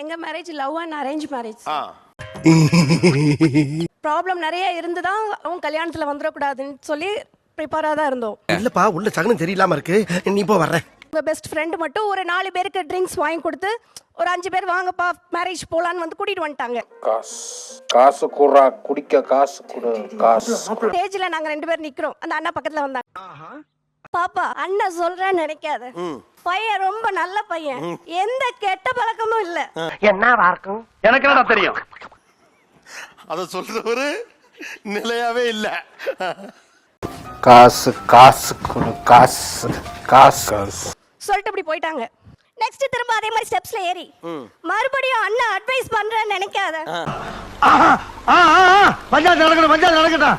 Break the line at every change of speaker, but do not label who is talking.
எங்க marriage love and arrange marriage. Problem நிறைய இருந்துதான் அவங்க கல்யாணத்துல வந்துடக்கூடாதுன்னு சொல்லி ப்ரிப்பேரா தான் இருந்தோம்.
இல்லப்பா உள்ள சகனம் சரியில்லாம இருக்கு, நீ போ வர்றேன்.
உங்க பெஸ்ட் ஃப்ரெண்ட் மட்டும் ஒரு 4 பேருக்கு ட்ரிங்க்ஸ் வாங்கி கொடுத்து ஒரு 5 பேர் வாங்கப்பா மேரேஜ் போலான்னு வந்து கூட்டிட்டு வந்துட்டாங்க.
காசு குறா குடிக்க காசு குடு காசு.
ஸ்டேஜ்ல நாங்க 2 பேர் நிக்கிறோம். அந்த அண்ணா பக்கத்துல வந்தாங்க. பாப்பா அண்ணன் சொல்றேன்னு நினைக்காத, பையன் ரொம்ப நல்ல பையன், எந்த கெட்ட பழக்கமும் இல்ல.
என்னவா இருக்கும்
எனக்கு என்ன தெரியும்?
அத சொல்றவரு நிலையாவே இல்ல.
காசு காசு குடு காசு காசு
சொல்லிட்டு இப்படி போயிட்டாங்க. நெக்ஸ்ட் திரும்ப அதே மாதிரி ஸ்டெப்ஸ்ல ஏறி மறுபடியும் அண்ணா அட்வைஸ் பண்றேன்னு நினைக்காத.
பஞ்சாயத்து நடக்கட்டும், பஞ்சாயத்து நடக்கட்டும்.